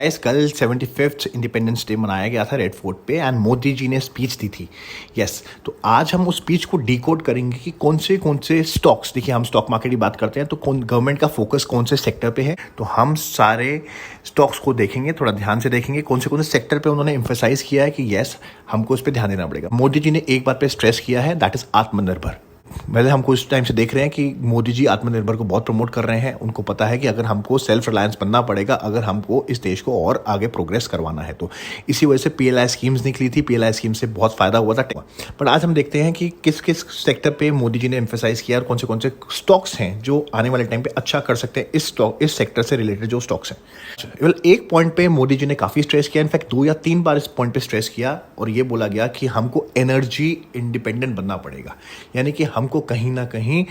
इस कल 75th independence day मनाया गया था रेड फोर्ट पे एंड मोदी जी ने स्पीच दी थी। यस, तो आज हम उस स्पीच को डिकोड करेंगे कि कौन से स्टॉक्स, देखिए हम स्टॉक मार्केट की बात करते हैं तो कौन गवर्नमेंट का फोकस कौन से सेक्टर पे है, तो हम सारे स्टॉक्स को देखेंगे, थोड़ा ध्यान से देखेंगे कौन से सेक्टर पे उन्होंने एम्फेसाइज किया है कि यस हमको इस पे ध्यान देना पड़ेगा। मोदी जी ने एक बात पे स्ट्रेस किया है, दैट इज आत्मनिर्भर। वैसे हम कुछ टाइम से देख रहे हैं कि मोदी जी आत्मनिर्भर को बहुत प्रमोट कर रहे हैं। उनको पता है कि अगर हमको सेल्फ रिलायंस बनना पड़ेगा, अगर हमको इस देश को और आगे प्रोग्रेस करवाना है, तो इसी वजह से पीएलआई स्कीम्स निकली थी। पीएलआई स्कीम से बहुत फायदा हुआ था। बट आज हम देखते हैं कि किस किस सेक्टर पे मोदी जी ने एम्फेसाइज किया और कौन से स्टॉक्स हैं जो आने वाले टाइम पे अच्छा कर सकते हैं इस सेक्टर से रिलेटेड जो स्टॉक्स हैं। केवल एक पॉइंट पे मोदी जी ने काफी स्ट्रेस किया, इनफैक्ट 2 या 3 बार इस पॉइंट पे स्ट्रेस किया और ये बोला गया कि हमको एनर्जी इंडिपेंडेंट बनना पड़ेगा, यानी कि हमको कहीं ना कहीं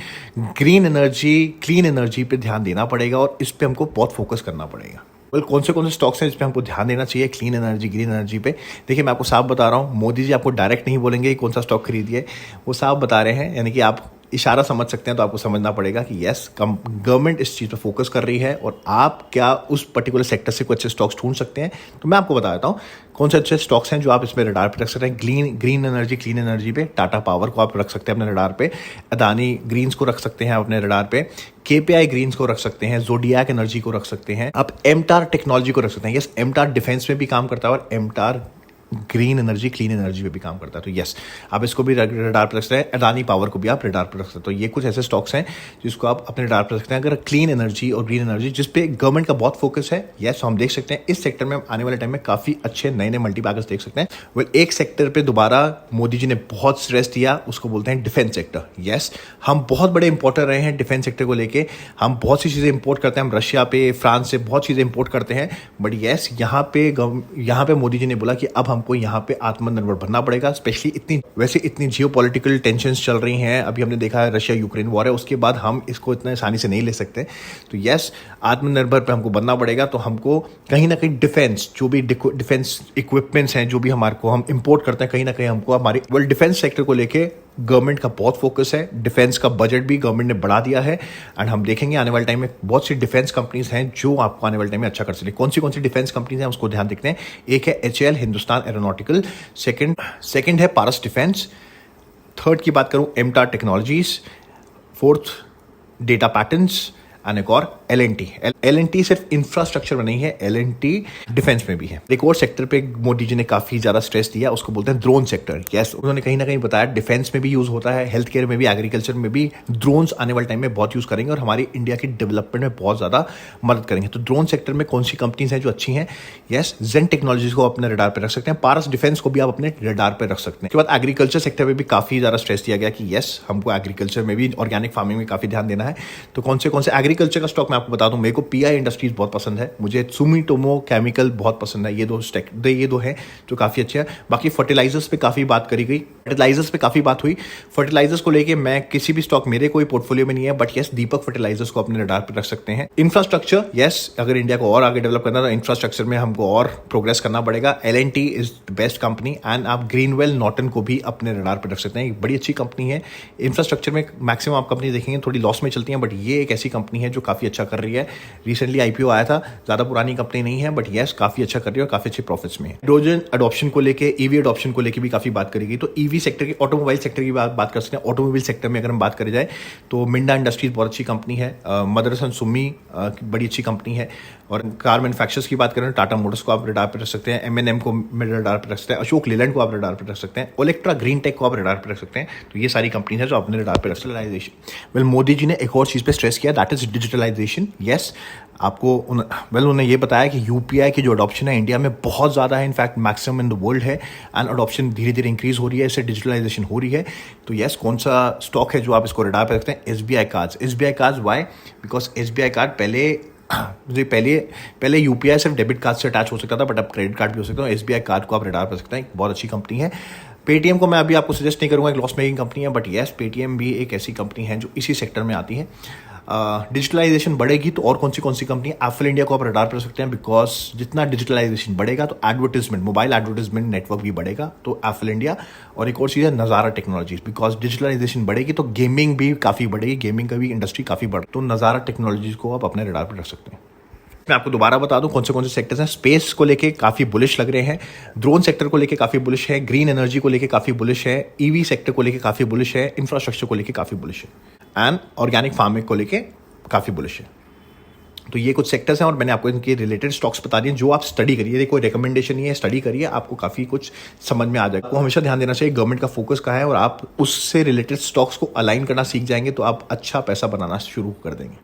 ग्रीन एनर्जी, क्लीन एनर्जी पे ध्यान देना पड़ेगा और इस पे हमको बहुत फोकस करना पड़ेगा। कौन से स्टॉक्स हैं इस पे हमको ध्यान देना चाहिए क्लीन एनर्जी, ग्रीन एनर्जी पे? देखिए मैं आपको साफ बता रहा हूँ, मोदी जी आपको डायरेक्ट नहीं बोलेंगे कि कौन सा स्टॉक खरीदिए, वो साफ बता रहे हैं, यानी कि आप इशारा समझ सकते हैं। तो आपको समझना पड़ेगा कि यस गवर्नमेंट इस चीज़ पर फोकस कर रही है और आप क्या उस पर्टिकुलर सेक्टर से कुछ अच्छे स्टॉक्स ढूंढ सकते हैं। तो मैं आपको बता देता हूँ कौन से अच्छे स्टॉक्स हैं जो आप इसमें रडार पे रख सकते हैं। ग्रीन एनर्जी, क्लीन एनर्जी पे टाटा पावर को आप रख सकते हैं अपने रडार पे, अदानी ग्रीन्स को रख सकते हैं अपने रडार पे, केपीआई ग्रीन्स को रख सकते हैं, जोडियाक एनर्जी को रख सकते हैं, आप एमटार टेक्नोलॉजी को रख सकते हैं। यस, एमटार डिफेंस में भी काम करता है और एमटार ग्रीन एनर्जी, क्लीन एनर्जी पे भी काम करता है। तो यस, आप इसको भी रडार पर रख सकते हैं। अदानी पावर को भी आप रडार पर रख सकते हैं। तो ये कुछ ऐसे स्टॉक्स हैं जिसको आप अपने रडार पर रख सकते हैं। अगर क्लीन एनर्जी और ग्रीन एनर्जी जिस पे गवर्नमेंट का बहुत फोकस है, यस हम देख सकते हैं इस सेक्टर में आने वाले टाइम में काफी अच्छे नए मल्टीबैगर्स देख सकते हैं। एक सेक्टर पे दोबारा मोदी जी ने बहुत स्ट्रेस दिया, उसको बोलते हैं डिफेंस सेक्टर। यस, हम बहुत बड़े इंपोर्टर रहे हैं डिफेंस सेक्टर को लेके, हम बहुत सी चीजें इंपोर्ट करते हैं, हम रशिया पे, फ्रांस से बहुत चीजें इंपोर्ट करते हैं। बट यस, यहाँ पे मोदी जी ने बोला कि अब हमको यहाँ पे आत्मनिर्भर बनना पड़ेगा। स्पेशली इतनी जियोपॉलिटिकल टेंशंस चल रही हैं, अभी हमने देखा है रशिया यूक्रेन वॉर है, उसके बाद हम इसको इतना आसानी से नहीं ले सकते। तो यस, आत्मनिर्भर पे हमको बनना पड़ेगा। तो हमको कहीं ना कहीं डिफेंस, जो भी डिफेंस इक्विपमेंट्स हैं, जो भी हमारे को हम इंपोर्ट करते हैं, कहीं ना कहीं हमको हमारे डिफेंस सेक्टर को लेके गवर्नमेंट का बहुत फोकस है। डिफेंस का बजट भी गवर्नमेंट ने बढ़ा दिया है एंड हम देखेंगे आने वाले टाइम में बहुत सी डिफेंस कंपनीज हैं जो आपको आने वाले टाइम में अच्छा कर सकती है। कौन सी डिफेंस कंपनीज हैं उसको ध्यान देखते हैं। एक है एचएएल, हिंदुस्तान एरोनॉटिकल, सेकंड है पारस डिफेंस, थर्ड की बात करूं MTAR technologies, fourth data patterns and एक और एल&टी सिर्फ इंफ्रास्ट्रक्चर में नहीं है, एल&टी डिफेंस में भी है। एक और सेक्टर पे मोदी जी ने काफी ज्यादा स्ट्रेस दिया, उसको बोलते हैं ड्रोन सेक्टर। यस, उन्होंने कहीं ना कहीं बताया डिफेंस में भी यूज होता है, हेल्थ केयर में भी, एग्रीकल्चर में भी ड्रोन्स आने वाले टाइम में बहुत यूज करेंगे और हमारी इंडिया की डेवलपमेंट में बहुत ज्यादा मदद करेंगे। तो ड्रोन सेक्टर में कौन सी कंपनीज हैं जो अच्छी हैं? यस, जेन टेक्नोलॉजीज को अपने रडार पर रख सकते हैं, पारस डिफेंस को भी आप अपने रडार पर रख सकते हैं। उसके बाद एग्रीकल्चर सेक्टर में भी काफी ज्यादा स्ट्रेस दिया गया कि यस हमको एग्रीकल्चर में भी, ऑर्गेनिक फार्मिंग में काफी ध्यान देना है। तो कौन से एग्रीकल्चर का स्टॉक मैं आपको बता दूं, मेरे को पीआई इंडस्ट्रीज बहुत पसंद है, मुझे सुमिटोमो केमिकल बहुत पसंद है। ये दो हैं जो काफी अच्छे हैं। बाकी फर्टिलाइजर्स पे काफी बात करी गई, हुई। फर्टिलाइजर्स को लेके मैं किसी भी स्टॉक मेरे कोई पोर्टफोलियो में नहीं है, बट यस दीपक फर्टिलाइजर्स को अपने रडार पर रख सकते हैं। इंफ्रास्ट्रक्चर, यस अगर इंडिया को और आगे डेवलप करना है तो इंफ्रास्ट्रक्चर में हमको और प्रोग्रेस करना पड़ेगा। L&T is the best company and आप ग्रीनवेल नॉर्टन को भी अपने रडार पर रख सकते हैं, बड़ी अच्छी कंपनी है। इंफ्रास्ट्रक्चर में मैक्सिमम आप कंपनी देखेंगे थोड़ी लॉस में चलती हैं, बट ये एक ऐसी कंपनी है जो काफी अच्छा कर रही है। रिसेंटली आईपीओ आया था, ज्यादा पुरानी कंपनी नहीं है, बट यस काफी अच्छा कर रही है और काफी अच्छे प्रॉफिट्स में है। हाइड्रोजन अडॉप्शन को लेके, ईवी अडॉप्शन को लेके भी काफी बात करी गई। तो ईवी सेक्टर की, ऑटोमोबाइल सेक्टर की बात कर सकते हैं। ऑटोमोबाइल सेक्टर में अगर हम बात करी जाए तो मिंडा इंडस्ट्रीज बहुत अच्छी कंपनी है, मदरसन सुमी बड़ी अच्छी कंपनी है। और कार मैन्युफैक्चरर्स की बात करें, टाटा मोटर्स को आप रडार पर रख सकते हैं, एमएनएम को रडार पर रख सकते हैं, अशोक लेलैंड को आप रडार पर रख सकते हैं, ओलेक्ट्रा ग्रीन टेक को आप रडार पर रख सकते हैं। तो ये सारी कंपनीज है जो अपने रडार पर रख सकते हैं। मोदी जी ने एक और चीज पे स्ट्रेस किया, दैट इज डिजिटलाइजेशन। यस, आपको उन्होंने ये बताया कि यूपीआई की जो अडॉप्शन है इंडिया में बहुत ज़्यादा है, in fact maximum in the world है एंड अडॉप्शन धीरे धीरे इंक्रीज हो रही है, इससे डिजिटलाइजेशन हो रही है। तो यस, कौन सा स्टॉक है जो आप इसको रडार पे रखते हैं? SBI cards. Why? Because SBI card पहले यूपीआई सिर्फ डेबिट कार्ड से अटैच हो सकता था, बट अब क्रेडिट कार्ड भी हो सकता है। एसबीआई कार्ड को आप रडार पर सकते हैं, बहुत अच्छी कंपनी है। पेटीएम को मैं अभी आपको सजेस्ट नहीं करूंगा, एक लॉस मेकिंग कंपनी है, बट यस पेटीएम भी एक ऐसी कंपनी है जो इसी सेक्टर में आती है। डिजिटलाइजेशन बढ़ेगी तो और कौन सी कंपनी? एप्पल इंडिया को आप रडार पर रख सकते हैं, बिकॉज जितना डिजिटलाइजेशन बढ़ेगा तो एडवर्टाइजमेंट, मोबाइल एडवर्टाइजमेंट नेटवर्क भी बढ़ेगा, तो एप्पल इंडिया। और एक और चीज़ है नज़ारा टेक्नोलॉजीज, बिकॉज डिजिटलाइजेशन बढ़ेगी तो गेमिंग भी काफ़ी बढ़ेगी, गेमिंग का भी इंडस्ट्री काफ़ी बढ़, तो नज़ारा टेक्नोलॉजीज को आप अपने रडार पर रख सकते हैं। मैं आपको दोबारा बता दूं कौन से सेक्टर्स हैं। स्पेस को लेके काफ़ी बुलिश लग रहे हैं, ड्रोन सेक्टर को लेके काफ़ी बुलिश है, ग्रीन एनर्जी को लेके काफ़ी बुलिश है, ईवी सेक्टर को लेके काफ़ी बुलिश है, इंफ्रास्ट्रक्चर को लेके काफ़ी बुलिश है, एंड ऑर्गेनिक फार्मिंग को लेके काफ़ी बुलिश है। तो ये कुछ सेक्टर्स हैं और मैंने आपको इनके रिलेटेड स्टॉक्स बता दिए जो आप स्टडी करिए। ये कोई रिकमेंडेशन नहीं है, स्टडी करिए, आपको काफ़ी कुछ समझ में आ जाएगा। आपको हमेशा ध्यान देना चाहिए गवर्नमेंट का फोकस कहाँ है, और आप उससे रिलेटेड स्टॉक्स को अलाइन करना सीख जाएंगे तो आप अच्छा पैसा बनाना शुरू कर देंगे।